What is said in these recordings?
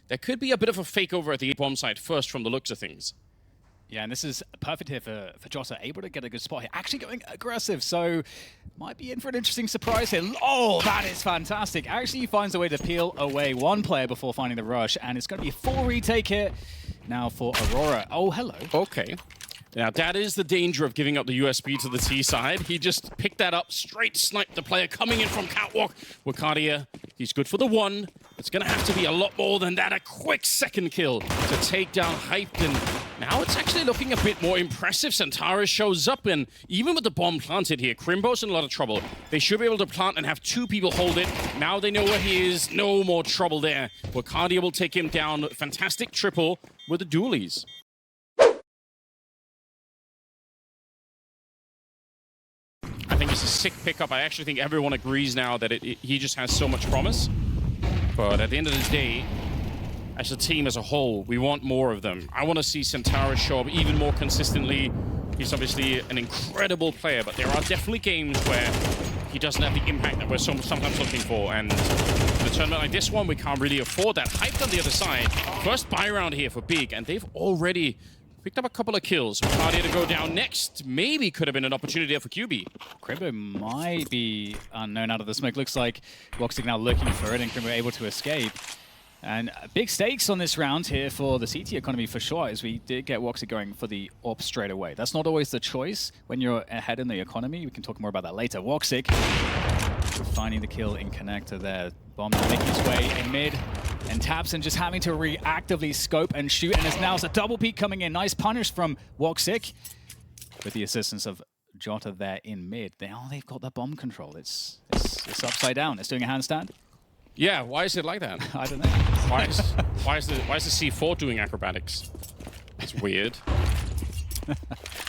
there could be a bit of a fake over at the bomb site first from the looks of things. Yeah, and this is perfect here for Jota, able to get a good spot here. Actually going aggressive, so might be in for an interesting surprise here. Oh, that is fantastic. Actually, he finds a way to peel away one player before finding the rush, and it's going to be a full retake here now for Aurora. Oh, hello. Okay. Now, that is the danger of giving up the USB to the T side. He just picked that up, straight sniped the player coming in from catwalk. Wakadia, he's good for the one. It's going to have to be a lot more than that. A quick second kill to take down Hyped. And now it's actually looking a bit more impressive. Centaurus shows up, and even with the bomb planted here, Crimbo's in a lot of trouble. They should be able to plant and have two people hold it. Now they know where he is. No more trouble there. Wakadia will take him down. Fantastic triple with the dualies. I think it's a sick pickup. I actually think everyone agrees now that he just has so much promise. But at the end of the day, as a team as a whole, we want more of them. I want to see Centaurus show up even more consistently. He's obviously an incredible player, but there are definitely games where he doesn't have the impact that we're sometimes looking for. And in a tournament like this one, we can't really afford that. Hyped on the other side. First buy round here for Big, and they've already picked up a couple of kills. Cardia to go down next. Maybe could have been an opportunity there for QB. Crimbo might be unknown out of the smoke. Looks like Woxic now looking for it, and Crimbo able to escape. And big stakes on this round here for the CT economy for sure, as we did get Woxic going for the AWP straight away. That's not always the choice when you're ahead in the economy. We can talk more about that later. Woxic finding the kill in connector there. Bomb now making its way in mid. And Tabson just having to reactively scope and shoot. And there's now a double peek coming in. Nice punish from Woxic with the assistance of Jota there in mid. Now they've got the bomb control. It's upside down. It's doing a handstand. Yeah, why is it like that? I don't know. Why is the C4 doing acrobatics? It's weird.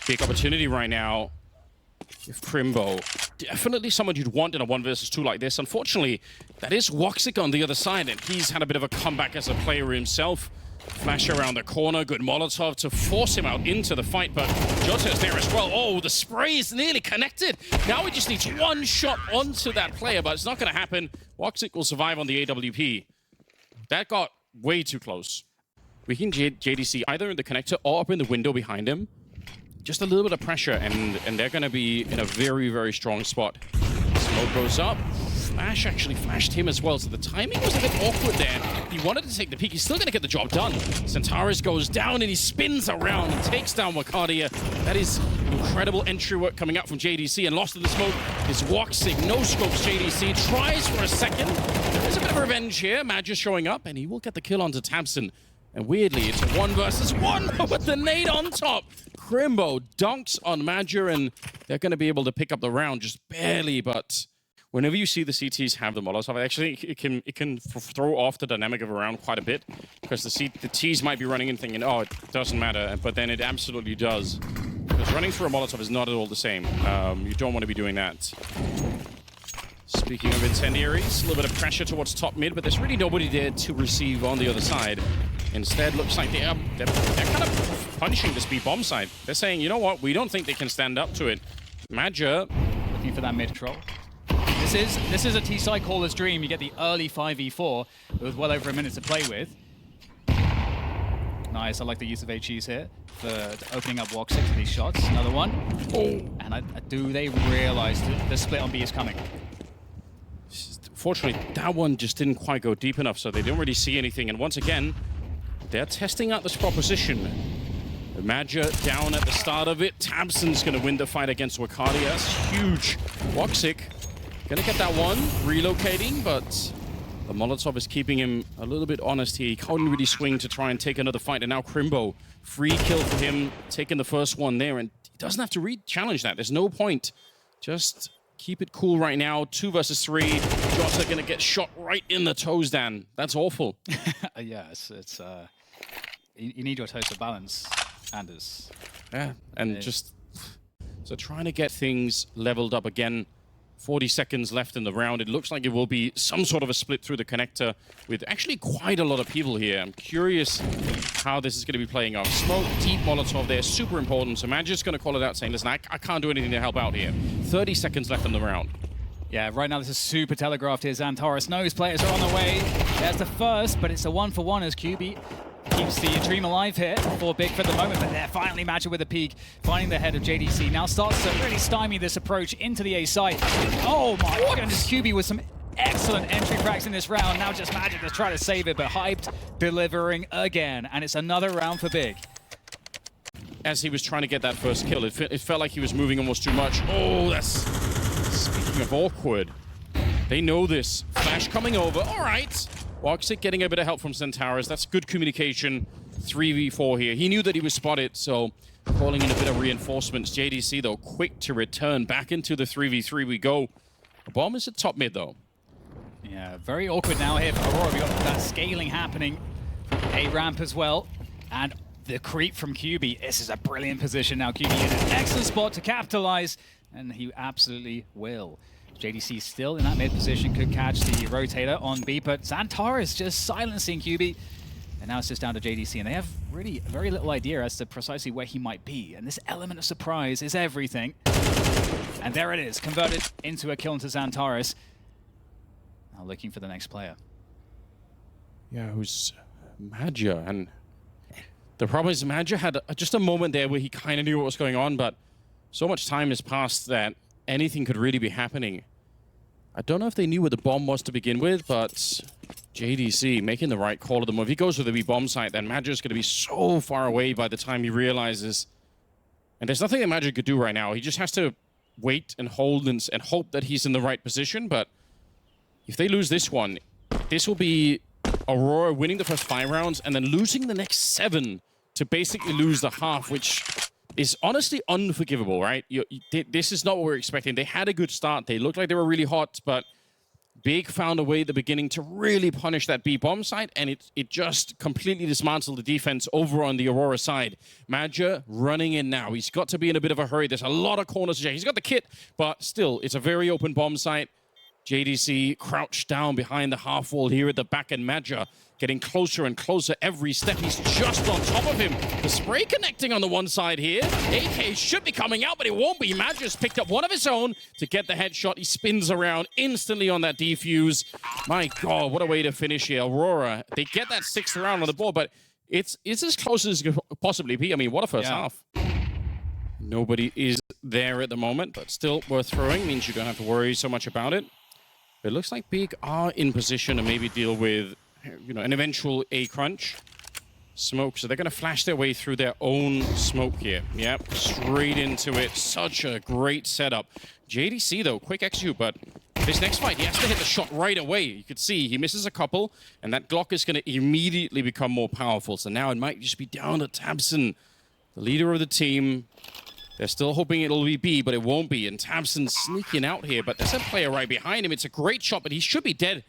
Big opportunity right now. If Crimbo, definitely someone you'd want in a 1 versus 2 like this. Unfortunately, that is Woxic on the other side, and he's had a bit of a comeback as a player himself. Flash around the corner, good Molotov to force him out into the fight, but Jota's there as well. Oh, the spray is nearly connected. Now he just needs one shot onto that player, but it's not going to happen. Woxic will survive on the AWP. That got way too close. We can JDC either in the connector or up in the window behind him. Just a little bit of pressure, and they're going to be in a very, very strong spot. Smoke goes up. Flash actually flashed him as well, so the timing was a bit awkward there. He wanted to take the peek. He's still going to get the job done. Centaurus goes down, and he spins around and takes down Wakadia. That is incredible entry work coming out from JDC, and lost in the smoke is Woxic. No scopes JDC. Tries for a second. There's a bit of revenge here. Madger showing up, and he will get the kill onto Tabson. And weirdly, it's a 1 versus 1 with the nade on top. Crimbo dunks on Madger, and they're going to be able to pick up the round just barely. But whenever you see the CTs have the Molotov, I actually think it can throw off the dynamic of a round quite a bit, because the Ts might be running and thinking, oh, it doesn't matter, but then it absolutely does. Because running through a Molotov is not at all the same. You don't want to be doing that. Speaking of incendiaries, a little bit of pressure towards top mid, but there's really nobody there to receive on the other side. Instead, looks like they're kind of punishing this B bomb side. They're saying, you know what, we don't think they can stand up to it. Madger looking for that mid troll. This is a T-side caller's dream. You get the early 5v4 with well over a minute to play with. Nice, I like the use of HEs here for opening up Woxic to these shots. Another one. Oh, and do they realize the split on B is coming? Fortunately, that one just didn't quite go deep enough, so they don't really see anything. And once again, they're testing out this proposition. Madger down at the start of it. Tabson's going to win the fight against Wakadia. That's huge. Woxic going to get that one, relocating, but the Molotov is keeping him a little bit honest here. He couldn't really swing to try and take another fight, and now Crimbo, free kill for him, taking the first one there, and he doesn't have to re-challenge that. There's no point. Just keep it cool right now. 2 versus 3. Jota going to get shot right in the toes, Dan. That's awful. Yeah, it's you need your toes to balance, Anders. Yeah, and just so trying to get things leveled up again. 40 seconds left in the round. It looks like it will be some sort of a split through the connector with actually quite a lot of people here. I'm curious how this is going to be playing out. Smoke, deep Molotov there, super important. So Madger's going to call it out saying, listen, I can't do anything to help out here. 30 seconds left in the round. Yeah, right now this is super telegraphed here. Xantares knows players are on the way. There's the first, but it's a 1-for-1 as QB keeps the dream alive here for Big for the moment. But they're finally matching with a peak, finding the head of JDC. Now starts to really stymie this approach into the A site. Oh my goodness, QB with some excellent entry cracks in this round. Now just Magic to try to save it, but Hyped delivering again. And it's another round for Big. As he was trying to get that first kill, it felt like he was moving almost too much. Oh, that's... Speaking of awkward, they know this. Flash coming over. All right. Woxic getting a bit of help from Xantares. That's good communication. 3v4 here. He knew that he was spotted, so calling in a bit of reinforcements. JDC, though, quick to return. Back into the 3v3 we go. The bomb is at top mid, though. Yeah, very awkward now here for Aurora. We got that scaling happening. A ramp as well. And the creep from QB. This is a brilliant position now. QB in an excellent spot to capitalize. And he absolutely will. JDC still in that mid position, could catch the rotator on B, but Xantares just silencing QB. And now it's just down to JDC, and they have really very little idea as to precisely where he might be. And this element of surprise is everything. And there it is, converted into a kill into Xantares. Now looking for the next player. Yeah, who's Magia? And the problem is Magia had just a moment there where he kind of knew what was going on, but so much time has passed that anything could really be happening. I don't know if they knew where the bomb was to begin with, but JDC making the right call of the move. If he goes with the B bomb site, then Magia's going to be so far away by the time he realizes. And there's nothing that Magia could do right now. He just has to wait and hold and hope that he's in the right position. But if they lose this one, this will be Aurora winning the first 5 rounds and then losing the next 7 to basically lose the half, which is honestly unforgivable, right? This is not what we're expecting. They had a good start. They looked like they were really hot, but Big found a way at the beginning to really punish that B bomb site, and it just completely dismantled the defense over on the Aurora side. Magia running in now. He's got to be in a bit of a hurry. There's a lot of corners to check. He's got the kit, but still, it's a very open bomb site. JDC crouched down behind the half wall here at the back, and Magia getting closer and closer every step. He's just on top of him. The spray connecting on the one side here. AK should be coming out, but it won't be. Magia's picked up one of his own to get the headshot. He spins around instantly on that defuse. My God, what a way to finish here. Aurora, they get that 6th round on the board, but it's as close as it could possibly be. I mean, what a first half. Nobody is there at the moment, but still worth throwing. Means you don't have to worry so much about it. It looks like Big are in position to maybe deal with, you know, an eventual A crunch. Smoke, so they're going to flash their way through their own smoke here. Yep, straight into it. Such a great setup. JDC, though, quick execute, but this next fight, he has to hit the shot right away. You could see he misses a couple, and that Glock is going to immediately become more powerful. So now it might just be down to Tabson, the leader of the team. They're still hoping it'll be B, but it won't be. And Tabson's sneaking out here, but there's a player right behind him. It's a great shot, but he should be dead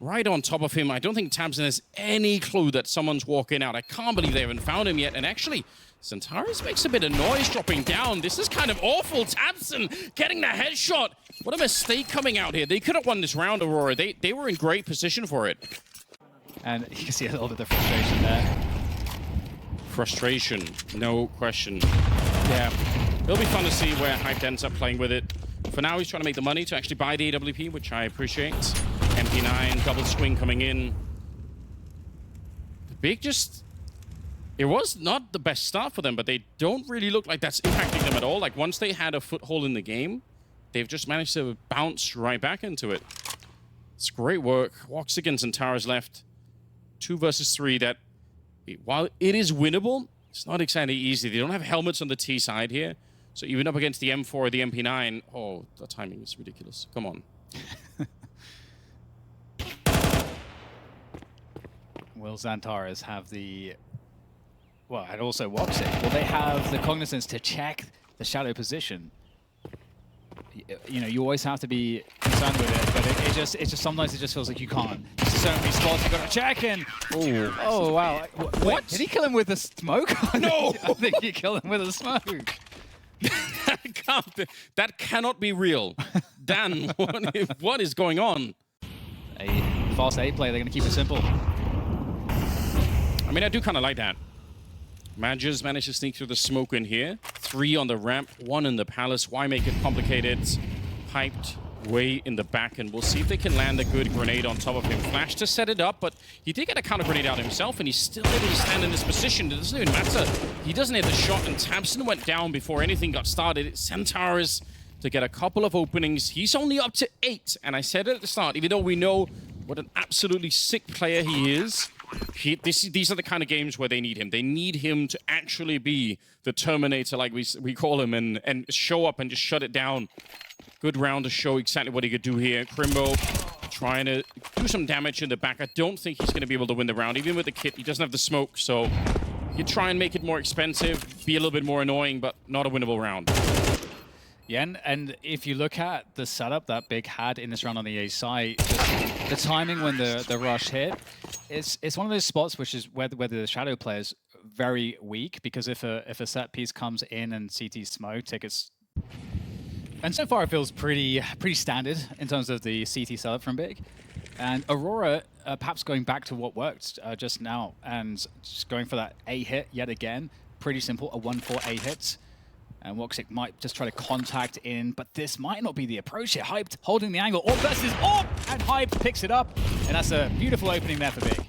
right on top of him. I don't think Tabson has any clue that someone's walking out. I can't believe they haven't found him yet. And actually, Xantares makes a bit of noise dropping down. This is kind of awful. Tabson getting the headshot. What a mistake coming out here. They could have won this round, Aurora. They were in great position for it. And you can see a little bit of frustration there. Frustration, no question. Yeah, it'll be fun to see where Hyped ends up playing with it. For now, he's trying to make the money to actually buy the AWP, which I appreciate. MP9, double swing coming in. The Big just... It was not the best start for them, but they don't really look like that's impacting them at all. Like, once they had a foothold in the game, they've just managed to bounce right back into it. It's great work. Walks against Xantares left. 2 versus 3 that, while it is winnable, it's not exactly easy. They don't have helmets on the T side here. So even up against the M4 or the MP9, oh, the timing is ridiculous. Come on. Will Xantares have the... Well, and also Woxic. Will they have the cognizance to check the shadow position? You know, you always have to be concerned with it, but it just sometimes it just feels like you can't. There's so many spots you got to check in. Oh wow! What? Wait, did he kill him with a smoke? No, I think he killed him with a smoke. That cannot be real. Dan, what is going on? A fast A play. They're going to keep it simple. I mean, I do kind of like that. Magia's managed to sneak through the smoke in here. 3 on the ramp, 1 in the palace. Why make it complicated? Hyped way in the back, and we'll see if they can land a good grenade on top of him. Flash to set it up, but he did get a counter grenade out himself, and he's still able to stand in this position. It doesn't even matter. He doesn't hit the shot, and tabseN went down before anything got started. It's Centaurus to get a couple of openings. He's only up to 8, and I said it at the start, even though we know what an absolutely sick player he is, these are the kind of games where they need him. They need him to actually be the Terminator, like we call him, and show up and just shut it down. Good round to show exactly what he could do here. Crimbo trying to do some damage in the back. I don't think he's going to be able to win the round. Even with the kit, he doesn't have the smoke, so you try and make it more expensive, be a little bit more annoying, but not a winnable round. Yeah, and if you look at the setup that Big had in this round on the A side, just the timing when the rush hit, it's one of those spots which is where the Shadow player's very weak, because if a set piece comes in and CT smoke, tickets. And so far it feels pretty standard in terms of the CT setup from Big. And Aurora perhaps going back to what worked just now and just going for that A hit yet again. Pretty simple, a 1-4 A hit. And woxic might just try to contact in, but this might not be the approach here. Hyped holding the angle. Orb versus Orb! And Hyped picks it up. And that's a beautiful opening there for Big.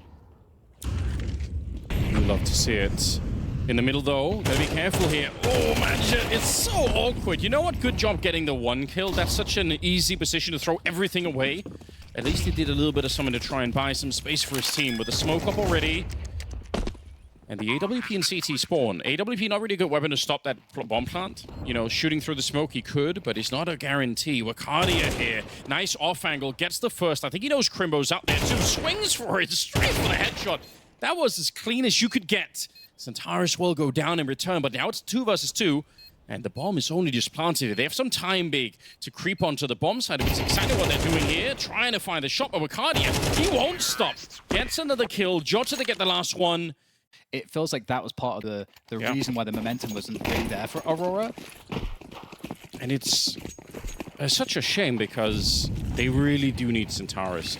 I'd love to see it. In the middle, though, gotta be careful here. Oh, man, it's so awkward. You know what? Good job getting the 1 kill. That's such an easy position to throw everything away. At least he did a little bit of something to try and buy some space for his team. With the smoke up already. And the AWP and CT spawn. AWP not really a good weapon to stop that bomb plant. You know, shooting through the smoke he could, but it's not a guarantee. Wakadia here. Nice off angle. Gets the first. I think he knows Crimbo's out there too. Swings for it. Straight for the headshot. That was as clean as you could get. Centaurus will go down in return, but now it's 2 versus 2. And the bomb is only just planted. They have some time, Big, to creep onto the bomb side. It's exactly what they're doing here. Trying to find a shot, but Wakadia, he won't stop. Gets another kill. Jota to get the last one. It feels like that was part of the reason why the momentum wasn't really there for Aurora. And it's such a shame because they really do need Centaurus.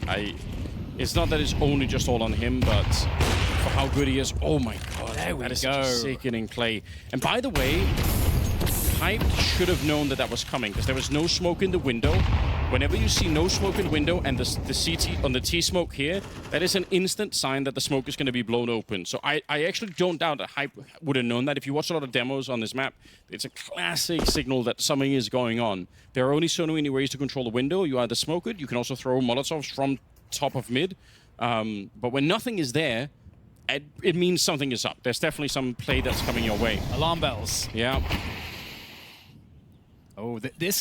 It's not that it's only just all on him, but for how good he is. Oh my god, that is such a sickening play. And by the way, Hype should have known that was coming because there was no smoke in the window. Whenever you see no smoke in the window and the CT on the T-smoke here, that is an instant sign that the smoke is going to be blown open. So I actually don't doubt that Hype would have known that. If you watch a lot of demos on this map, it's a classic signal that something is going on. There are only so many ways to control the window. You either smoke it, you can also throw Molotovs from top of mid. But when nothing is there, it means something is up. There's definitely some play that's coming your way. Alarm bells. Yeah. Oh,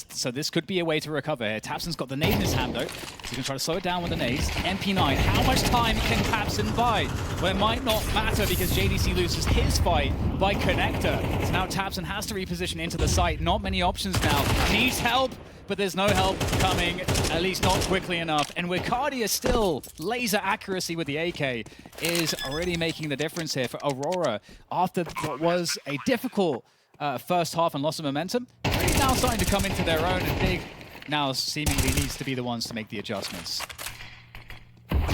so this could be a way to recover here. tabseN's got the nade in his hand, though. So he's going to try to slow it down with the nades. MP9, how much time can tabseN buy? Well, it might not matter because JDC loses his fight by connector. So now tabseN has to reposition into the site. Not many options now. Needs help, but there's no help coming, at least not quickly enough. And Wakadia still, laser accuracy with the AK is already making the difference here for Aurora. After what was a difficult first half and loss of momentum, they're now starting to come into their own, and Big now seemingly needs to be the ones to make the adjustments.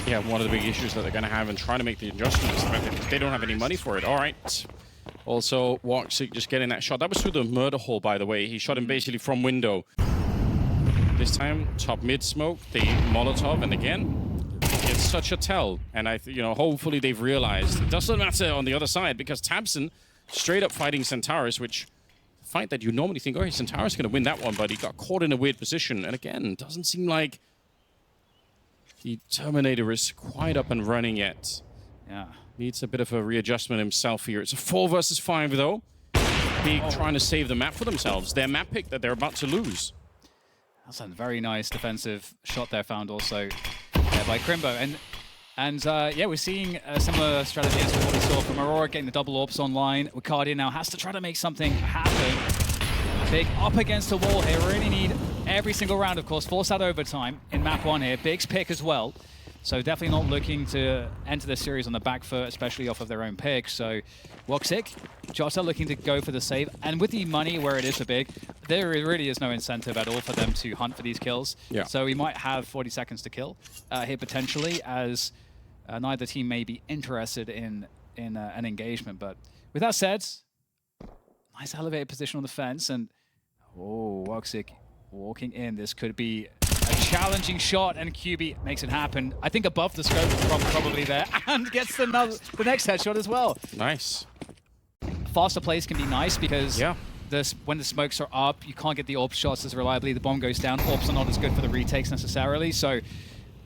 Yeah, one of the big issues that they're going to have in trying to make the adjustments is that they don't have any money for it. All right. Also, woxic just getting that shot. That was through the murder hole, by the way. He shot him basically from window. This time, top mid smoke, the Molotov, and again, it's such a tell. And hopefully they've realized it doesn't matter on the other side because tabseN straight up fighting Centaurus, which fight that you normally think, oh, Centaurus is going to win that one, but he got caught in a weird position. And again, doesn't seem like the Terminator is quite up and running yet. Yeah. Needs a bit of a readjustment himself here. It's a 4 versus 5, though. Big trying to save the map for themselves. Their map pick that they're about to lose. That's a very nice defensive shot there found also there by Crimbo. And yeah, we're seeing similar strategies to what we saw from Aurora, getting the double orbs online. Wakadia now has to try to make something happen. Big up against the wall here. Really need every single round, of course. Force out overtime in map 1 here. Big's pick as well. So definitely not looking to enter this series on the back foot, especially off of their own pick. So woxic, Jota looking to go for the save. And with the money where it is for Big, there really is no incentive at all for them to hunt for these kills. Yeah. So we might have 40 seconds to kill here potentially, as neither team may be interested in an engagement. But with that said, nice elevated position on the fence. And, oh, woxic walking in. This could be A challenging shot, and QB makes it happen. I think above the scope is probably there, and gets the next headshot as well. Nice. Faster plays can be nice because Yeah. when the smokes are up, you can't get the AWP shots as reliably. The bomb goes down. AWPs are not as good for the retakes necessarily. So,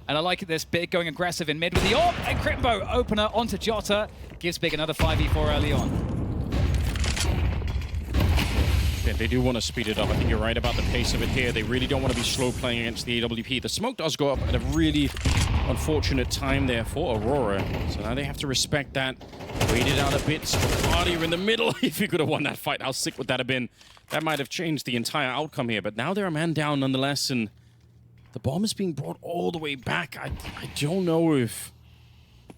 and I like this Big going aggressive in mid with the AWP, and Crimbo opener onto Jota gives Big another 5v4 early on. Yeah, they do want to speed it up. I think you're right about the pace of it here. They really don't want to be slow playing against the AWP. The smoke does go up at a really unfortunate time there for Aurora. So now they have to respect that. Wait it out a bit. Party in the middle. If you could have won that fight, how sick would that have been? That might have changed the entire outcome here. But now they're a man down nonetheless. And the bomb is being brought all the way back. I don't know if...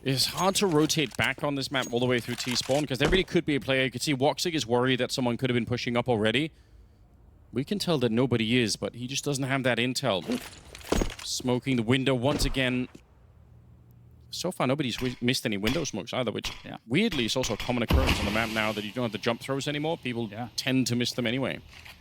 It's hard to rotate back on this map all the way through T-spawn because there really could be a player. You can see WOXIG is worried that someone could have been pushing up already. We can tell that nobody is, but he just doesn't have that intel. Smoking the window once again. So far, nobody's missed any window smokes either, which weirdly is also a common occurrence on the map now that you don't have the jump throws anymore. People tend to miss them anyway.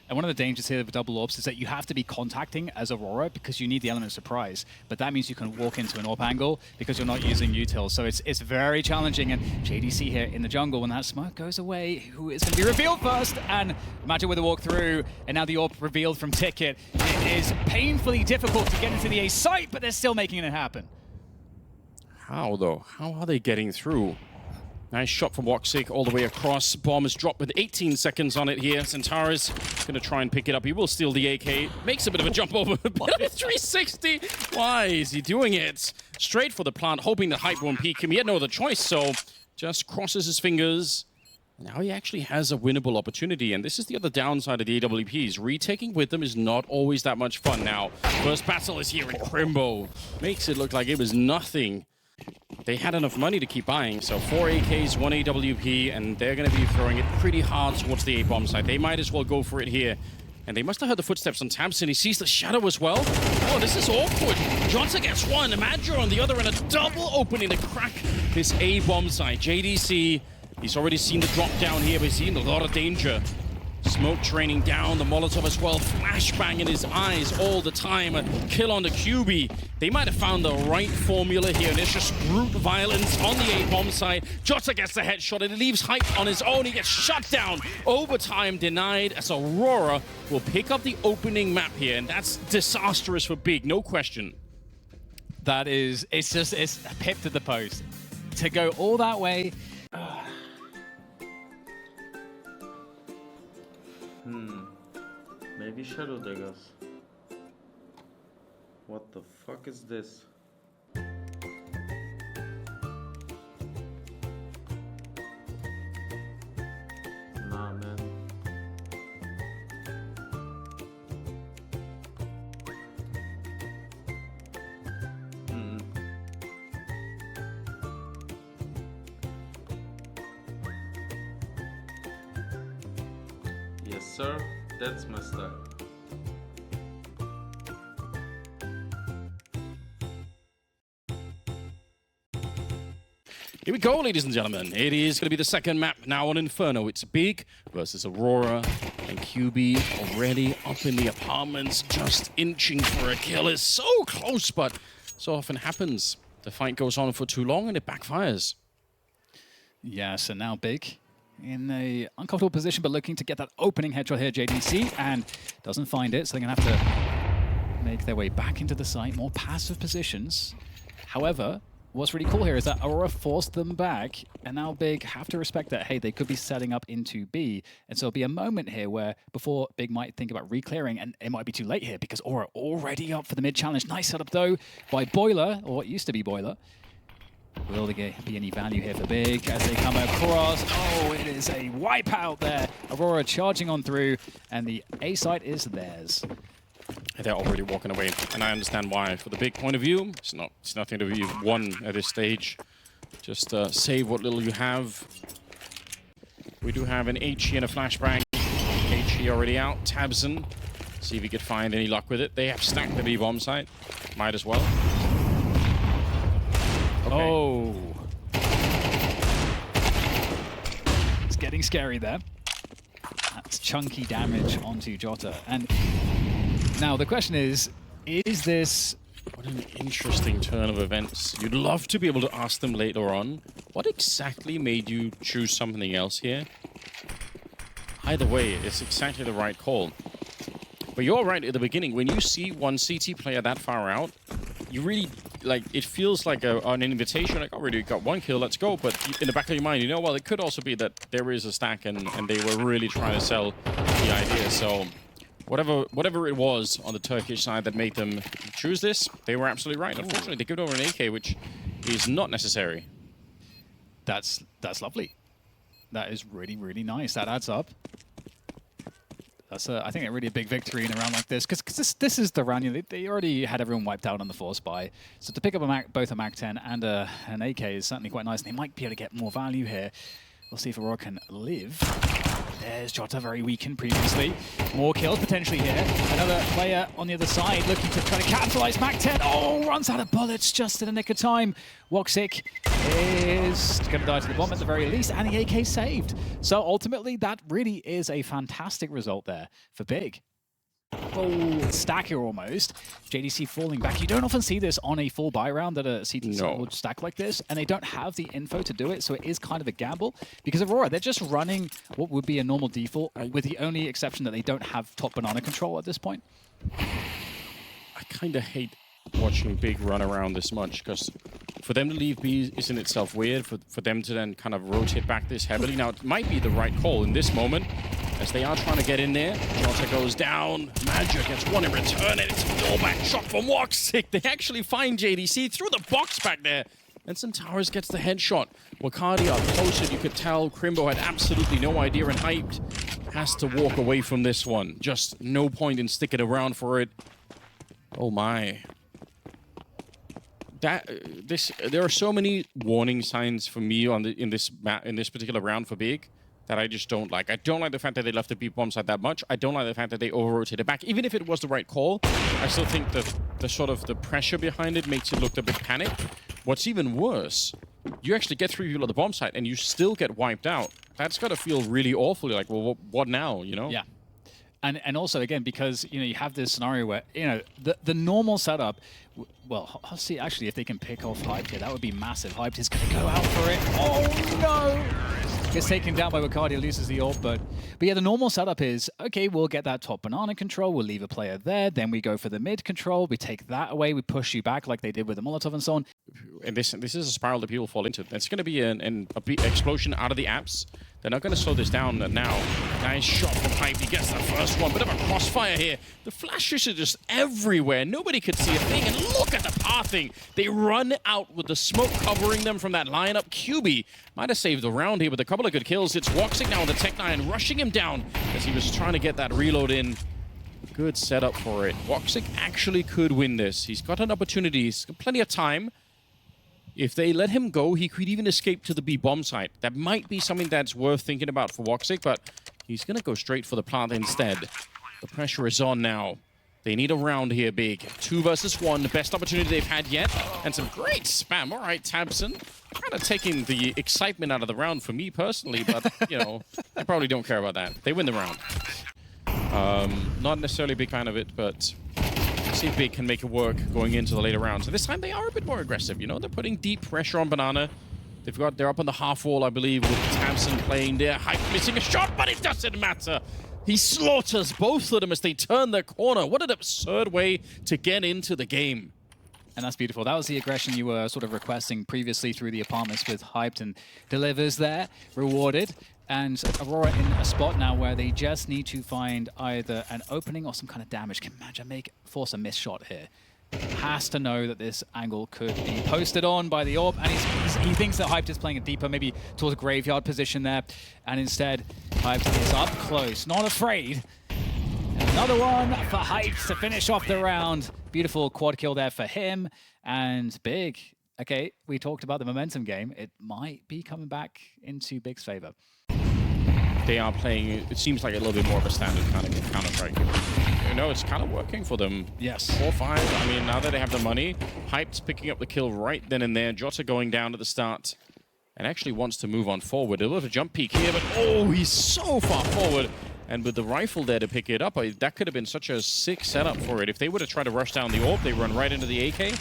And one of the dangers here with double AWPs is that you have to be contacting as Aurora because you need the element of surprise. But that means you can walk into an AWP angle because you're not using utils. So it's very challenging. And JDC here in the jungle, when that smoke goes away, who is going to be revealed first? And imagine with a walkthrough, and now the AWP revealed from Ticket. It is painfully difficult to get into the A site, but they're still making it happen. How, though? How are they getting through? Nice shot from WOXIG all the way across. Bomb is dropped with 18 seconds on it here. Centaurus going to try and pick it up. He will steal the AK. Makes a bit of a jump over. But 360. Why is he doing it? Straight for the plant, hoping that Hype won't peek him. He had no other choice, so just crosses his fingers. Now he actually has a winnable opportunity, and this is the other downside of the AWPs. Retaking with them is not always that much fun. Now, first battle is here in Crimbo. Makes it look like it was nothing. They had enough money to keep buying, so 4 AKs, 1 AWP, and they're going to be throwing it pretty hard towards the A-bomb side. They might as well go for it here. And they must have heard the footsteps on Tabson. He sees the shadow as well. Oh, this is awkward. Johnson gets one, Madro on the other, and a double opening to crack this A-bomb side. JDC, he's already seen the drop down here, but he's seen a lot of danger. Smoke training down, the Molotov as well, flashbang in his eyes all the time. A kill on the QB. They might have found the right formula here, and it's just brute violence on the A-bomb side. Jota gets the headshot, and it leaves Hype on his own. He gets shut down. Overtime denied as Aurora will pick up the opening map here, and that's disastrous for Big, no question. That is, it's pipped at the post. To go all that way... Maybe Shadow Daggers. What the fuck is this? Nah, man. Yes, sir. That's my style. Here we go, ladies and gentlemen. It is going to be the second map now on Inferno. It's Big versus Aurora, and QB already up in the apartments, just inching for a kill. It's so close, but so often happens. The fight goes on for too long and it backfires. Yes, and now Big in a uncomfortable position, but looking to get that opening headshot here, JDC, and doesn't find it, so they're going to have to make their way back into the site, more passive positions. However, what's really cool here is that Aurora forced them back, and now Big have to respect that, hey, they could be setting up into B, and so it'll be a moment here where before Big might think about re-clearing, and it might be too late here because Aurora already up for the mid-challenge. Nice setup, though, by Boiler, or what used to be Boiler. Will there be any value here for Big as they come across? Oh, it is a wipeout there. Aurora charging on through, and the A site is theirs. They're already walking away, and I understand why. For the Big point of view, it's nothing to be won at this stage. Just save what little you have. We do have an HE and a flashbang. HE already out. Tabson. See if he could find any luck with it. They have stacked the B-bomb site. Might as well. Okay. Oh. It's getting scary there. That's chunky damage onto Jota. And now the question is, Is this... What an interesting turn of events. You'd love to be able to ask them later on, what exactly made you choose something else here? Either way, it's exactly the right call. But you're right at the beginning, when you see one CT player that far out, you really, like, it feels like an invitation, like, already got one kill, let's go. But in the back of your mind, you know, well, it could also be that there is a stack and they were really trying to sell the idea. So whatever it was on the Turkish side that made them choose this, they were absolutely right. Unfortunately, they give it over an AK, which is not necessary. That's lovely. That is really, really nice. That adds up. That's I think, a really big victory in a round like this, because this is the round, you know, they already had everyone wiped out on the force buy. So to pick up both a MAC-10 and an AK is certainly quite nice. And they might be able to get more value here. We'll see if Aurora can live. There's Jota, very weakened previously. More kills potentially here. Another player on the other side looking to try to capitalize. MAC-10, oh, runs out of bullets just in the nick of time. WOXIK is going to die to the bomb at the very least, and the AK saved. So ultimately, that really is a fantastic result there for Big. Full stack here almost. JDC falling back. You don't often see this on a full buy round that a CT would stack like this, and they don't have the info to do it, so it is kind of a gamble. Because Aurora, they're just running what would be a normal default, with the only exception that they don't have top banana control at this point. I kind of hate watching Big run around this much, because for them to leave B is in itself weird, for them to then kind of rotate back this heavily. Now, it might be the right call in this moment, as they are trying to get in there. Jota goes down, Magic gets one in return, and it's a fallback shot from WOXIK. They actually find JDC through the box back there, and Centaurus gets the headshot. Wakadi up closer, you could tell Crimbo had absolutely no idea, and Hyped has to walk away from this one. Just no point in sticking around for it. Oh my. There are so many warning signs for me in this particular round for Big that I just don't like. I don't like the fact that they left the B bomb side that much. I don't like the fact that they over-rotated back. Even if it was the right call, I still think that the pressure behind it makes it look a bit panicked. What's even worse, you actually get 3 people at the bomb site and you still get wiped out. That's got to feel really awful. You're like, well, what now, you know? Yeah. And also, again, because, you know, you have this scenario where, you know, the normal setup, well, I'll see, actually, if they can pick off Hyped here, that would be massive. Hyped is going to go out for it. Oh, no! Gets taken down by Wakadi, loses the ult, but yeah, the normal setup is, okay, we'll get that top banana control, we'll leave a player there, then we go for the mid control, we take that away, we push you back like they did with the Molotov and so on. And this is a spiral that people fall into. It's going to be a big explosion out of the apps. They're not going to slow this down now. Nice shot from Hype. He gets the first one. Bit of a crossfire here. The flashes are just everywhere. Nobody could see a thing. And look at the pathing. They run out with the smoke covering them from that lineup. QB might have saved the round here with a couple of good kills. It's WOXIK now on the Tech-9, rushing him down as he was trying to get that reload in. Good setup for it. WOXIK actually could win this. He's got an opportunity. He's got plenty of time. If they let him go, he could even escape to the B bomb site. That might be something that's worth thinking about for WOXIK, but he's going to go straight for the plant instead. The pressure is on now. They need a round here, Big. 2 versus 1, the best opportunity they've had yet. And some great spam. All right, Tabson. Kind of taking the excitement out of the round for me personally, but, you know, I probably don't care about that. They win the round. Not necessarily a big fan of it, but see if Big can make it work going into the later rounds. And this time they are a bit more aggressive, you know? They're putting deep pressure on Banana. They're up on the half wall, I believe, with Tabson playing there. Hype missing a shot, but it doesn't matter. He slaughters both of them as they turn their corner. What an absurd way to get into the game. And that's beautiful. That was the aggression you were sort of requesting previously through the apartments with Hyped, and delivers there, rewarded. And Aurora in a spot now where they just need to find either an opening or some kind of damage. Can Magic force a missed shot here? Has to know that this angle could be posted on by the AWP, and he thinks that Hyped is playing it deeper, maybe towards a graveyard position there, and instead Hyped is up close, not afraid. And another one for Hyped to finish off the round. Beautiful quad kill there for him, and Big. Okay, we talked about the momentum game. It might be coming back into Big's favor. They are playing, it seems like a little bit more of a standard kind of Counter-Strike. You know, it's kind of working for them. Yes. 4-5, I mean, now that they have the money, Hyped's picking up the kill right then and there. Jota going down at the start and actually wants to move on forward. A little jump peek here, but oh, he's so far forward. And with the rifle there to pick it up, that could have been such a sick setup for it. If they would have tried to rush down the orb, they run right into the AK.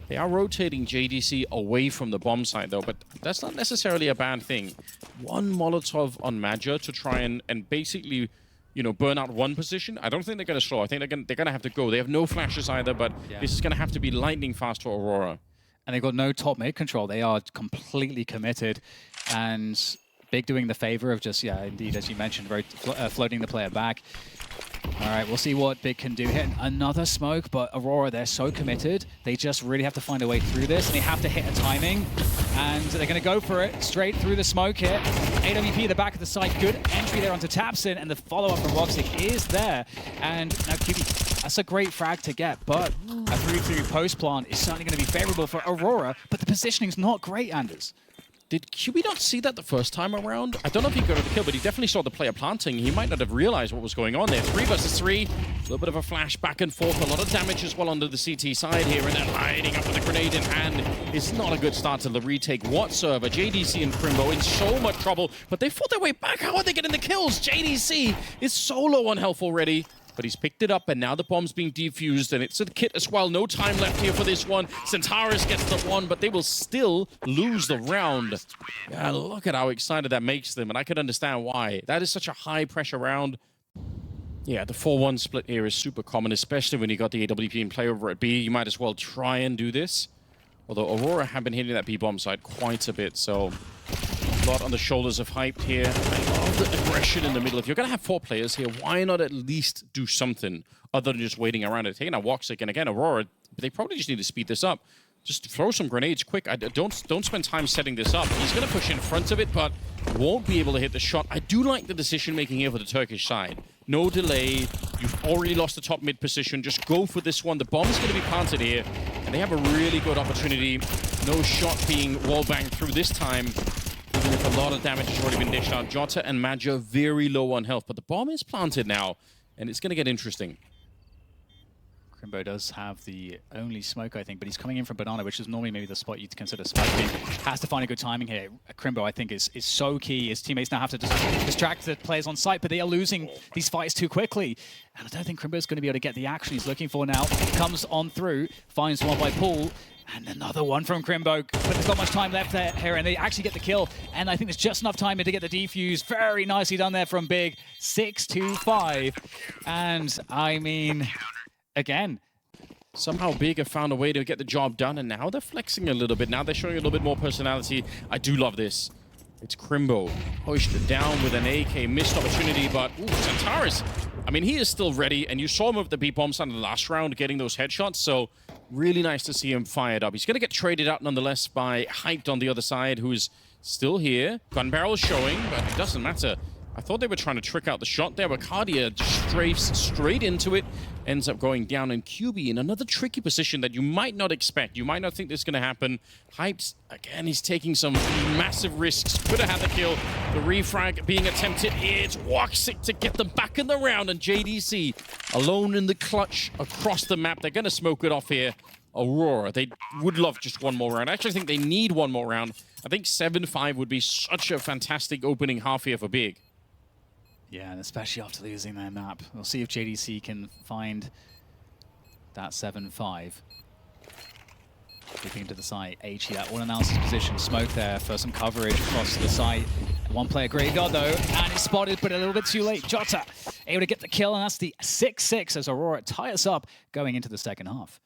They are rotating JDC away from the bomb site, though, but that's not necessarily a bad thing. One Molotov on Major to try and basically, you know, burn out one position. I don't think they're going to slow. I think they're going to have to go. They have no flashes either, but this is going to have to be lightning fast for Aurora. And they've got no top mid control. They are completely committed. And Big doing the favor of just, yeah, indeed, as you mentioned, very floating the player back. All right, we'll see what Big can do here. Another smoke, but Aurora, they're so committed. They just really have to find a way through this, and they have to hit a timing. And they're going to go for it straight through the smoke here. AWP, the back of the side, good entry there onto Tapsin, and the follow-up from Roxic is there. And now QB, that's a great frag to get, but a 3-3 post-plant is certainly going to be favorable for Aurora, but the positioning's not great, Anders. Did QB not see that the first time around? I don't know if he got the kill, but he definitely saw the player planting. He might not have realized what was going on there. 3 versus 3. A little bit of a flash back and forth. A lot of damage as well onto the CT side here. And then lining up with a grenade in hand. It's not a good start to the retake whatsoever. JDC and Crimbo in so much trouble, but they fought their way back. How are they getting the kills? JDC is so low on health already. But he's picked it up, and now the bomb's being defused, and it's a kit as well. No time left here for this one. Centaurus gets the one, but they will still lose the round. Yeah, look at how excited that makes them, and I can understand why. That is such a high-pressure round. Yeah, the 4-1 split here is super common, especially when you got the AWP in play over at B. You might as well try and do this. Although Aurora have been hitting that B bomb site quite a bit, so a lot on the shoulders of Hyped here. I love the aggression in the middle. If you're going to have 4 players here, why not at least do something other than just waiting around and taking out Woxic? And again, Aurora, they probably just need to speed this up. Just throw some grenades quick. Don't spend time setting this up. He's going to push in front of it, but won't be able to hit the shot. I do like the decision-making here for the Turkish side. No delay. You've already lost the top mid position. Just go for this one. The bomb's going to be planted here, and they have a really good opportunity. No shot being wall-banged through this time, even if a lot of damage has already been dished out. Jota and Major very low on health, but the bomb is planted now, and it's going to get interesting. Crimbo does have the only smoke, I think, but he's coming in from Banana, which is normally maybe the spot you'd consider smoking. Has to find a good timing here. Crimbo, I think, is so key. His teammates now have to distract the players on site, but they are losing these fights too quickly. And I don't think Crimbo's going to be able to get the action he's looking for now. Comes on through, finds one by Paul, and another one from Crimbo. But there's not much time left there here, and they actually get the kill. And I think there's just enough time to get the defuse. Very nicely done there from Big. 6-2-5. And, I mean, again, somehow Big have found a way to get the job done, and now they're flexing a little bit. Now they're showing a little bit more personality. I do love this. It's Crimbo. Pushed it down with an AK. Missed opportunity, but ooh, Centaurus. I mean, he is still ready, and you saw him with the B-bombs on the last round getting those headshots, so really nice to see him fired up. He's going to get traded out nonetheless by Hyped on the other side, who's still here. Gun barrel showing, but it doesn't matter. I thought they were trying to trick out the shot there, but Cardia just strafes straight into it, ends up going down, and QB in another tricky position that you might not expect. You might not think this is going to happen. Hyped, again, he's taking some massive risks. Could have had the kill. The refrag being attempted. It's Woxic to get them back in the round, and JDC alone in the clutch across the map. They're going to smoke it off here. Aurora, they would love just one more round. I actually think they need one more round. I think 7-5 would be such a fantastic opening half here for Big. yeah, and especially after losing their map. We'll see if JDC can find that 7-5. Creeping into the site, HE, that all analysis position, smoke there for some coverage across the site. One player graveyard though, and it's spotted, but a little bit too late. Jota able to get the kill, and that's the 6-6 as Aurora tie us up going into the second half.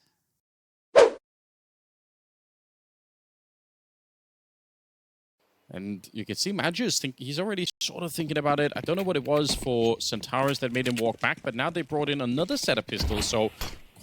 And you can see Major's he's already sort of thinking about it. I don't know what it was for Centaurus that made him walk back, but now they brought in another set of pistols, so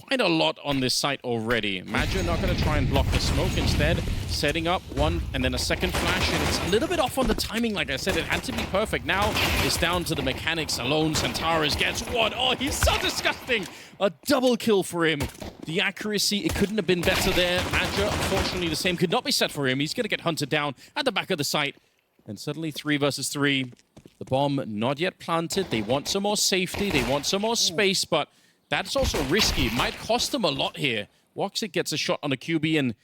quite a lot on this site already. Major not going to try and block the smoke, instead setting up one and then a second flash, and it's a little bit off on the timing. Like I said, it had to be perfect. Now it's down to the mechanics alone. Centaurus gets one. Oh, he's so disgusting. A double kill for him. The accuracy, it couldn't have been better there. Major, unfortunately, the same could not be set for him. He's going to get hunted down at the back of the site. And suddenly 3 versus 3. The bomb not yet planted. They want some more safety. They want some more space, but that's also risky. Might cost them a lot here. Woxic gets a shot on the QB, and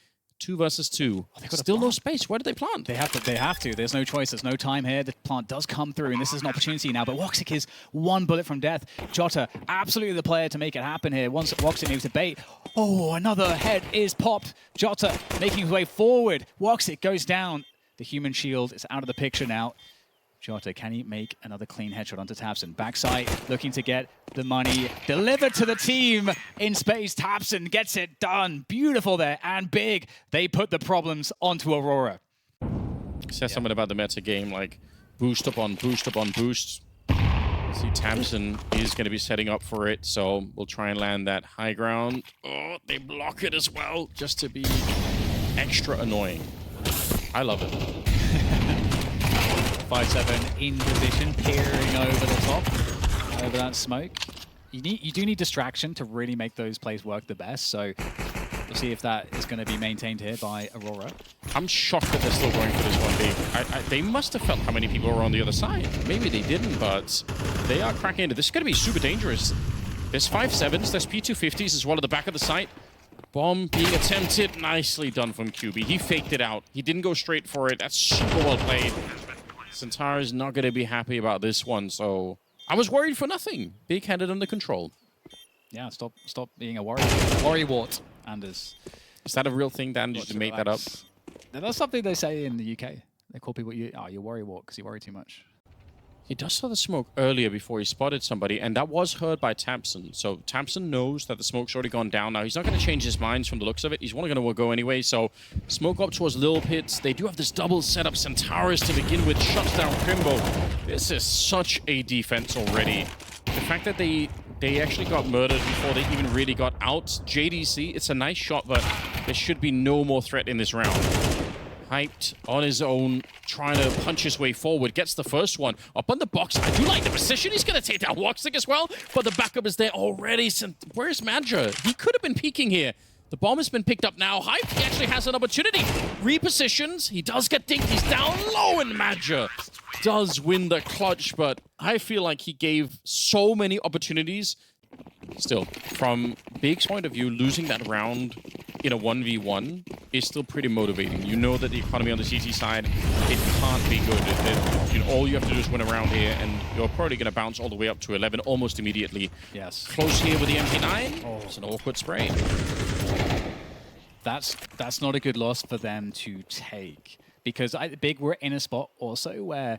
2 versus 2. Still no space. Where did they plant? They have to. There's no choice. There's no time here. The plant does come through, and this is an opportunity now. But Woxic is 1 bullet from death. Jota, absolutely the player to make it happen here. Once Woxic able to bait. Oh, another head is popped. Jota making his way forward. Woxic goes down. The human shield is out of the picture now. Jota, can he make another clean headshot onto tabseN? Backside, looking to get the money delivered to the team in space. tabseN gets it done. Beautiful there and big. They put the problems onto Aurora. Says something about the meta game, like boost up on boost up on boost. See, tabseN is going to be setting up for it, so we'll try and land that high ground. Oh, they block it as well, just to be extra annoying. I love it. 5-7 in position, peering over the top, over that smoke. You do need distraction to really make those plays work the best, so we'll see if that is going to be maintained here by Aurora. I'm shocked that they're still going for this one big. They must have felt how many people were on the other side. Maybe they didn't, but they are cracking into this. Is going to be super dangerous. There's 5-7s, there's P250s as well at the back of the site. Bomb being attempted. Nicely done from QB. He faked it out. He didn't go straight for it. That's super well played. Centaur is not going to be happy about this one, so I was worried for nothing. Big had it under control. Yeah, stop being a worrywart, Anders. Is that a real thing, Dan? Did you make that up? That's something they say in the UK. They call people, you're worrywart because you worry too much. He does saw the smoke earlier before he spotted somebody, and that was heard by tabseN. So tabseN knows that the smoke's already gone down. Now, he's not going to change his mind from the looks of it. He's only going to go anyway, so smoke up towards Lil Pits. They do have this double setup. Centaurus to begin with shuts down Crimbo. This is such a defense already. The fact that they actually got murdered before they even really got out. JDC, it's a nice shot, but there should be no more threat in this round. Hyped on his own, trying to punch his way forward. Gets the first one. Up on the box. I do like the position. He's going to take down Woxic as well, but the backup is there already. Where's Madra? He could have been peeking here. The bomb has been picked up now. Hyped, he actually has an opportunity. Repositions. He does get dinked. He's down low, and Madra does win the clutch, but I feel like he gave so many opportunities. Still, from Big's point of view, losing that round in a 1v1 is still pretty motivating. You know that the economy on the CT side, it can't be good. All you have to do is win a round here, and you're probably going to bounce all the way up to 11 almost immediately. Yes. Close here with the MP9. Oh, it's an awkward spray. That's not a good loss for them to take, because Big were in a spot also where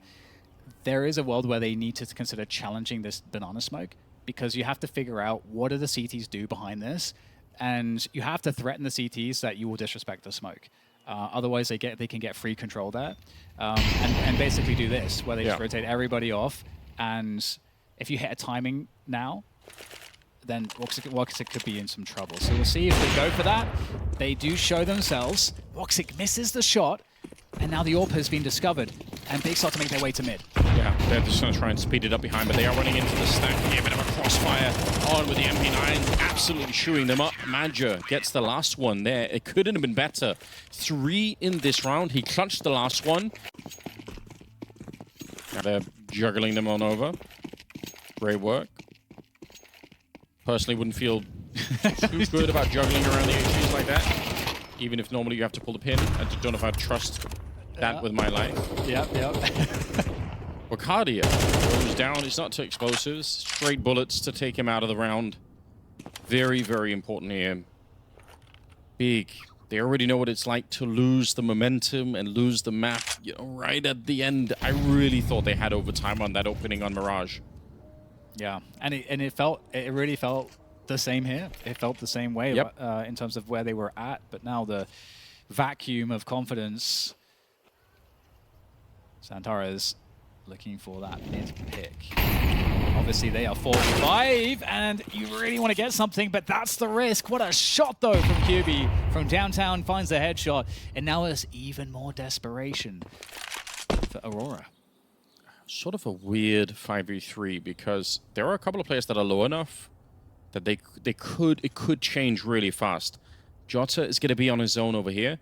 there is a world where they need to consider challenging this banana smoke, because you have to figure out what do the CTs do behind this, and you have to threaten the CTs that you will disrespect the smoke. Otherwise, they can get free control there, and basically do this, where they just rotate everybody off, and if you hit a timing now, then Woxic could be in some trouble. So we'll see if they go for that. They do show themselves. Woxic misses the shot, and now the AWP has been discovered, and Big start to make their way to mid. Yeah, they're just going to try and speed it up behind, but they are running into the stack here. A bit of a crossfire on with the MP9, absolutely chewing them up. Madja gets the last one there. It couldn't have been better. 3 in this round. He clutched the last one. Now they're juggling them on over. Great work. Personally, wouldn't feel too good about juggling around the HGs like that. Even if normally you have to pull the pin. I just don't know if I'd trust that with my life. Yep. Wakadia goes down. He's not too explosives. Straight bullets to take him out of the round. Very, very important here. Big. They already know what it's like to lose the momentum and lose the map. Right at the end. I really thought they had overtime on that opening on Mirage. Yeah, and it really felt the same here. It felt the same way in terms of where they were at, but now the vacuum of confidence. Santares looking for that mid pick. Obviously, they are 4-5, and you really want to get something, but that's the risk. What a shot, though, from QB. From downtown, finds the headshot, and now there's even more desperation for Aurora. Sort of a weird 5v3, because there are a couple of players that are low enough that it could change really fast. Jota is going to be on his own over here.